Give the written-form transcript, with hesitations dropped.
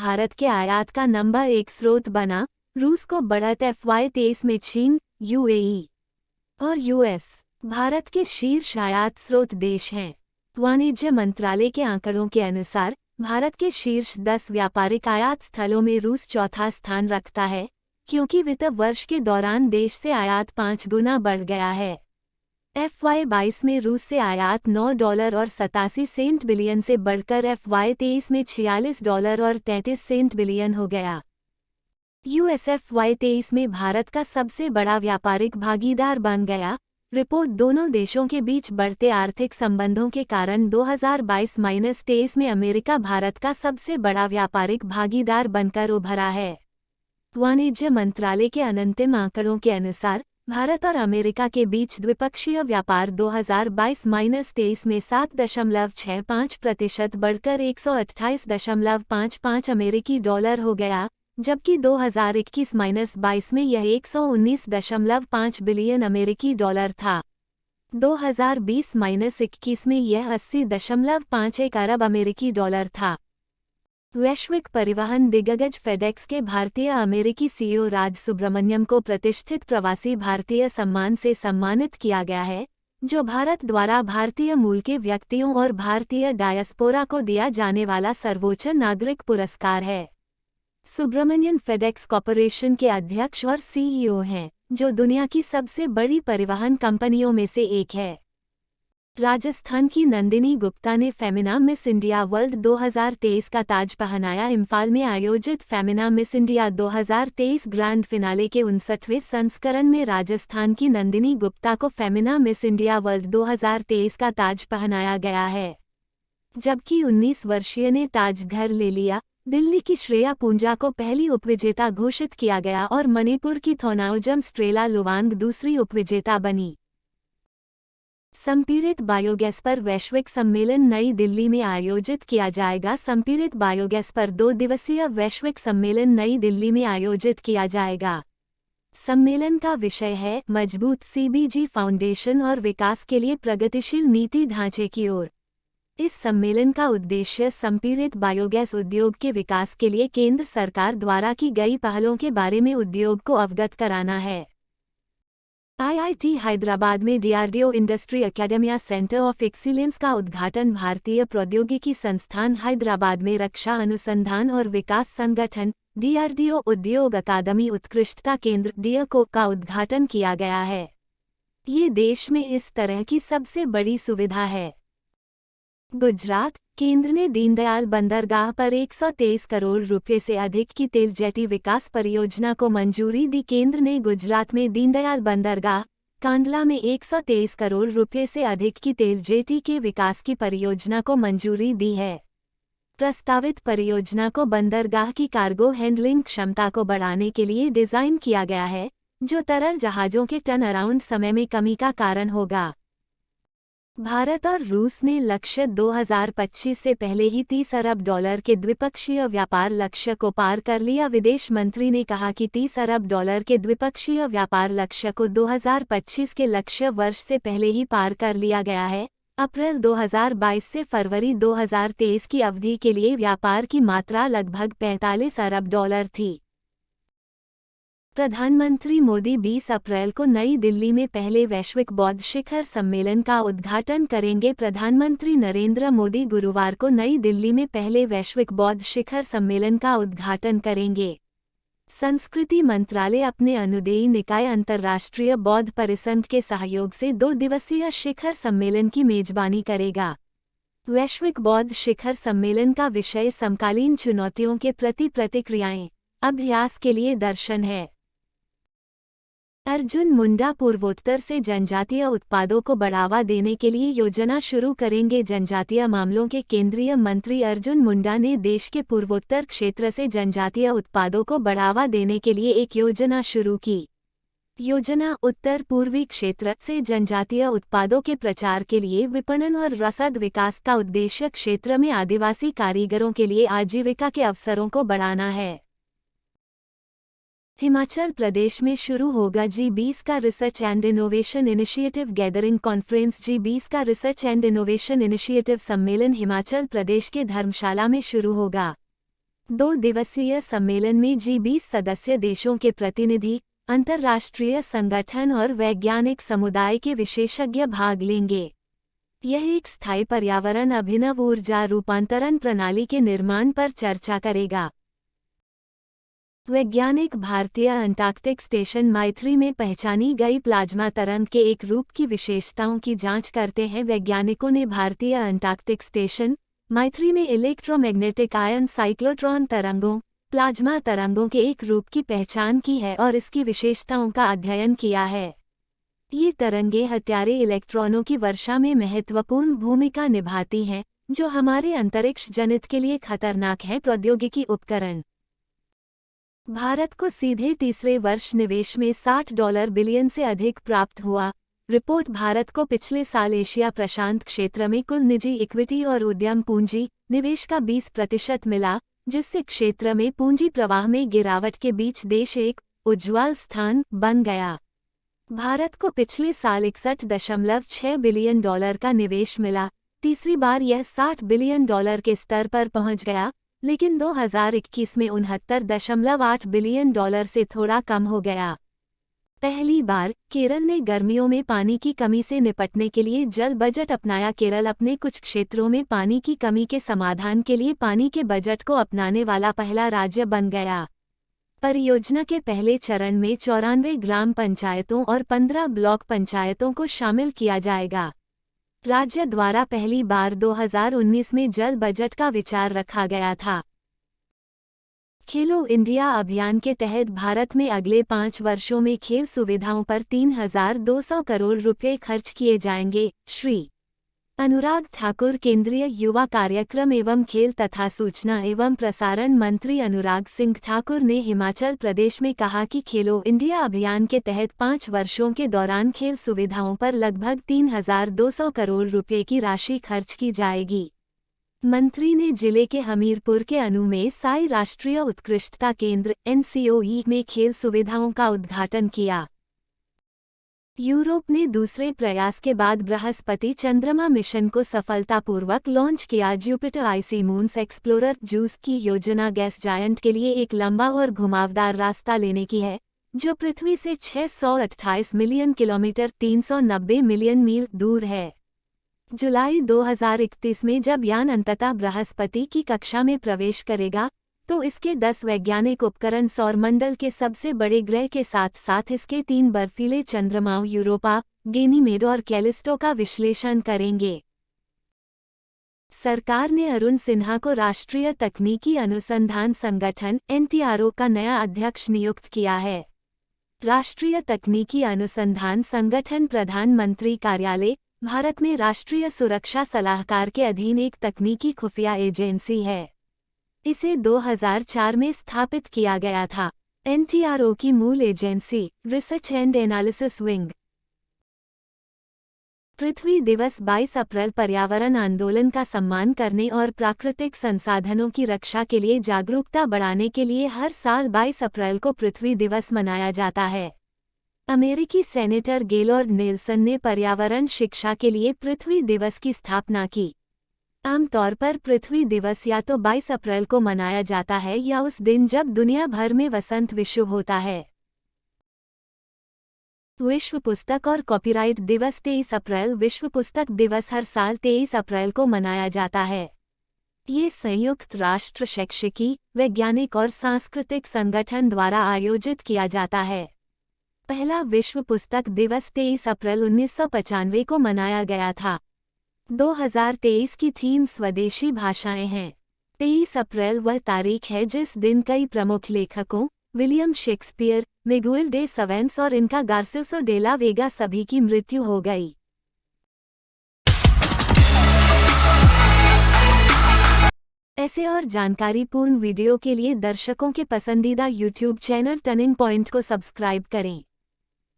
भारत के आयात का नंबर 1 स्रोत बना। रूस को बढ़त FY23 में चीन, UAE और US भारत के शीर्ष आयात स्रोत देश हैं। वाणिज्य मंत्रालय के आंकड़ों के अनुसार भारत के शीर्ष 10 व्यापारिक आयात स्थलों में रूस चौथा स्थान रखता है, क्योंकि वित्त वर्ष के दौरान देश से आयात 5 गुना बढ़ गया है। FY22 में रूस से आयात $9 और 87 सेंट बिलियन से बढ़कर FY23 में $46 और 33 सेंट बिलियन हो गया। US FY23 में भारत का सबसे बड़ा व्यापारिक भागीदार बन गया। रिपोर्ट दोनों देशों के बीच बढ़ते आर्थिक संबंधों के कारण 2022-23 में अमेरिका भारत का सबसे बड़ा व्यापारिक भागीदार बनकर उभरा है। वाणिज्य मंत्रालय के अंतिम आंकड़ों के अनुसार भारत और अमेरिका के बीच द्विपक्षीय व्यापार 2022-23 में 7.65% बढ़कर 128.55 अमेरिकी डॉलर हो गया, जबकि 2021-22 में यह 119.5 बिलियन अमेरिकी डॉलर था। 2020-21 में यह 80.51 अरब अमेरिकी डॉलर था। वैश्विक परिवहन दिग्गज फेडेक्स के भारतीय अमेरिकी CEO राज सुब्रमण्यम को प्रतिष्ठित प्रवासी भारतीय सम्मान से सम्मानित किया गया है, जो भारत द्वारा भारतीय मूल के व्यक्तियों और भारतीय डायस्पोरा को दिया जाने वाला सर्वोच्च नागरिक पुरस्कार है। सुब्रमण्यन फेडेक्स कॉर्पोरेशन के अध्यक्ष और CEO हैं, जो दुनिया की सबसे बड़ी परिवहन कंपनियों में से एक है। राजस्थान की नंदिनी गुप्ता ने फेमिना मिस इंडिया वर्ल्ड 2023 का ताज पहनाया। इम्फाल में आयोजित Femina miss India 2023 grand finale के 59वें संस्करण में राजस्थान की नंदिनी गुप्ता को फेमिना मिस इंडिया वर्ल्ड 2023 का ताज पहनाया गया है, जबकि 19 वर्षीय ने ताज घर ले लिया। दिल्ली की श्रेया पूंजा को पहली उपविजेता घोषित किया गया और मणिपुर की थोनाउजम स्ट्रेला लुवांग दूसरी उपविजेता बनी। संपीड़ित बायोगैस पर वैश्विक सम्मेलन नई दिल्ली में आयोजित किया जाएगा। संपीड़ित बायोगैस पर 2 दिवसीय वैश्विक सम्मेलन नई दिल्ली में आयोजित किया जाएगा। सम्मेलन का विषय है मजबूत CBG फाउंडेशन और विकास के लिए प्रगतिशील नीति ढांचे की ओर। इस सम्मेलन का उद्देश्य संपीड़ित बायोगैस उद्योग के विकास के लिए केंद्र सरकार द्वारा की गई पहलों के बारे में उद्योग को अवगत कराना है। IIT हैदराबाद में DRDO industry academia centre of excellence का उद्घाटन। भारतीय प्रौद्योगिकी संस्थान हैदराबाद में रक्षा अनुसंधान और विकास संगठन DRDO उद्योग अकादमी उत्कृष्टता केंद्र DRDO का उद्घाटन किया गया है। ये देश में इस तरह की सबसे बड़ी सुविधा है। गुजरात केंद्र ने दीनदयाल बंदरगाह पर 123 करोड़ रुपए से अधिक की तेल जेटी विकास परियोजना को मंजूरी दी। केंद्र ने गुजरात में दीनदयाल बंदरगाह कांडला में 123 करोड़ रुपए से अधिक की तेल जेटी के विकास की परियोजना को मंजूरी दी है। प्रस्तावित परियोजना को बंदरगाह की कार्गो हैंडलिंग क्षमता को बढ़ाने के लिए डिजाइन किया गया है, जो तरल जहाजों के टर्न अराउंड समय में कमी का कारण होगा। भारत और रूस ने लक्ष्य 2025 से पहले ही $30 अरब के द्विपक्षीय व्यापार लक्ष्य को पार कर लिया। विदेश मंत्री ने कहा कि $30 अरब के द्विपक्षीय व्यापार लक्ष्य को 2025 के लक्ष्य वर्ष से पहले ही पार कर लिया गया है। अप्रैल 2022 से फरवरी 2023 की अवधि के लिए व्यापार की मात्रा लगभग $45 अरब थी। प्रधानमंत्री मोदी 20 अप्रैल को नई दिल्ली में पहले वैश्विक बौद्ध शिखर सम्मेलन का उद्घाटन करेंगे। प्रधानमंत्री नरेंद्र मोदी गुरुवार को नई दिल्ली में पहले वैश्विक बौद्ध शिखर सम्मेलन का उद्घाटन करेंगे। संस्कृति मंत्रालय अपने अनुदेयी निकाय अंतर्राष्ट्रीय बौद्ध परिसंघ के सहयोग से 2 दिवसीय शिखर सम्मेलन की मेजबानी करेगा। वैश्विक बौद्ध शिखर सम्मेलन का विषय समकालीन चुनौतियों के प्रति प्रतिक्रियाएं, अभ्यास के लिए दर्शन है। अर्जुन मुंडा पूर्वोत्तर से जनजातीय उत्पादों को बढ़ावा देने के लिए योजना शुरू करेंगे। जनजातीय मामलों के केंद्रीय मंत्री अर्जुन मुंडा ने देश के पूर्वोत्तर क्षेत्र से जनजातीय उत्पादों को बढ़ावा देने के लिए एक योजना शुरू की। योजना उत्तर पूर्वी क्षेत्र से जनजातीय उत्पादों के प्रचार के लिए विपणन और रसद विकास का उद्देश्य क्षेत्र में आदिवासी कारीगरों के लिए आजीविका के अवसरों को बढ़ाना है। हिमाचल प्रदेश में शुरू होगा G20 का research and innovation initiative gathering conference. G20 का रिसर्च एंड इनोवेशन इनिशिएटिव सम्मेलन हिमाचल प्रदेश के धर्मशाला में शुरू होगा। 2 दिवसीय सम्मेलन में G20 सदस्य देशों के प्रतिनिधि, अंतर्राष्ट्रीय संगठन और वैज्ञानिक समुदाय के विशेषज्ञ भाग लेंगे। यह एक स्थायी पर्यावरण अभिनव ऊर्जा रूपांतरण प्रणाली के निर्माण पर चर्चा करेगा। वैज्ञानिक भारतीय अंटार्कटिक स्टेशन माइथ्री में पहचानी गई प्लाज्मा तरंग के एक रूप की विशेषताओं की जांच करते हैं। वैज्ञानिकों ने भारतीय अंटार्कटिक स्टेशन माइथ्री में इलेक्ट्रोमैग्नेटिक आयन साइक्लोट्रॉन तरंगों, प्लाज्मा तरंगों के एक रूप की पहचान की है और इसकी विशेषताओं का अध्ययन किया है। ये तरंगें हत्यारे इलेक्ट्रॉनों की वर्षा में महत्वपूर्ण भूमिका निभाती हैं, जो हमारे अंतरिक्ष जनित के लिए खतरनाक है। प्रौद्योगिकी उपकरण। भारत को सीधे तीसरे वर्ष निवेश में $60 बिलियन से अधिक प्राप्त हुआ। रिपोर्ट। भारत को पिछले साल एशिया प्रशांत क्षेत्र में कुल निजी इक्विटी और उद्यम पूंजी निवेश का 20% मिला, जिससे क्षेत्र में पूंजी प्रवाह में गिरावट के बीच देश एक उज्ज्वल स्थान बन गया। भारत को पिछले साल $61.6 बिलियन का निवेश मिला। तीसरी बार यह $60 बिलियन के स्तर पर पहुंच गया, लेकिन 2021 में $69.8 बिलियन से थोड़ा कम हो गया। पहली बार केरल ने गर्मियों में पानी की कमी से निपटने के लिए जल बजट अपनाया। केरल अपने कुछ क्षेत्रों में पानी की कमी के समाधान के लिए पानी के बजट को अपनाने वाला पहला राज्य बन गया। परियोजना के पहले चरण में 94 ग्राम पंचायतों और 15 ब्लॉक पंचायतों को शामिल किया जाएगा। राज्य द्वारा पहली बार 2019 में जल बजट का विचार रखा गया था। खेलो इंडिया अभियान के तहत भारत में अगले 5 वर्षों में खेल सुविधाओं पर 3,200 करोड़ रुपये खर्च किए जाएंगे। श्री अनुराग ठाकुर, केंद्रीय युवा कार्यक्रम एवं खेल तथा सूचना एवं प्रसारण मंत्री अनुराग सिंह ठाकुर ने हिमाचल प्रदेश में कहा कि खेलो इंडिया अभियान के तहत 5 वर्षों के दौरान खेल सुविधाओं पर लगभग 3,200 करोड़ रुपये की राशि खर्च की जाएगी। मंत्री ने जिले के हमीरपुर के अनु में साई राष्ट्रीय उत्कृष्टता केंद्र NCOE में खेल सुविधाओं का उद्घाटन किया। यूरोप ने दूसरे प्रयास के बाद बृहस्पति चंद्रमा मिशन को सफलतापूर्वक लॉन्च किया। Jupiter IC moons explorer JUICE की योजना गैस जायंट के लिए एक लंबा और घुमावदार रास्ता लेने की है, जो पृथ्वी से 628 मिलियन किलोमीटर 390 मिलियन मील दूर है। जुलाई 2031 में जब यान अंततः बृहस्पति की कक्षा में प्रवेश करेगा, तो इसके 10 वैज्ञानिक उपकरण सौरमंडल के सबसे बड़े ग्रह के साथ साथ इसके 3 बर्फीले चंद्रमाओं यूरोपा, गैनीमेड और कैलिस्टो का विश्लेषण करेंगे। सरकार ने अरुण सिन्हा को राष्ट्रीय तकनीकी अनुसंधान संगठन NTRO का नया अध्यक्ष नियुक्त किया है। राष्ट्रीय तकनीकी अनुसंधान संगठन प्रधानमंत्री कार्यालय, भारत में राष्ट्रीय सुरक्षा सलाहकार के अधीन एक तकनीकी खुफिया एजेंसी है। इसे 2004 में स्थापित किया गया था। NTRO की मूल agency research and analysis wing. पृथ्वी दिवस 22 अप्रैल पर्यावरण आंदोलन का सम्मान करने और प्राकृतिक संसाधनों की रक्षा के लिए जागरूकता बढ़ाने के लिए हर साल 22 अप्रैल को पृथ्वी दिवस मनाया जाता है। अमेरिकी सेनेटर गेलॉर्ड नेल्सन ने पर्यावरण शिक्षा के लिए पृथ्वी दिवस की स्थापना की। आमतौर पर पृथ्वी दिवस या तो 22 अप्रैल को मनाया जाता है या उस दिन जब दुनिया भर में वसंत विषुव होता है। विश्व पुस्तक और कॉपीराइट दिवस 23 अप्रैल। विश्व पुस्तक दिवस हर साल 23 अप्रैल को मनाया जाता है। ये संयुक्त राष्ट्र शैक्षिकी, वैज्ञानिक और सांस्कृतिक संगठन द्वारा आयोजित किया जाता है। पहला विश्व पुस्तक दिवस 23 अप्रैल 1995 को मनाया गया था। 2023 की थीम स्वदेशी भाषाएं हैं। 23 अप्रैल वह तारीख है जिस दिन कई प्रमुख लेखकों विलियम शेक्सपियर, मिगुएल डे सवेंस और इनका गार्सिल्सो डे ला वेगा सभी की मृत्यु हो गई। ऐसे और जानकारीपूर्ण वीडियो के लिए दर्शकों के पसंदीदा YouTube चैनल टर्निंग पॉइंट को सब्सक्राइब करें।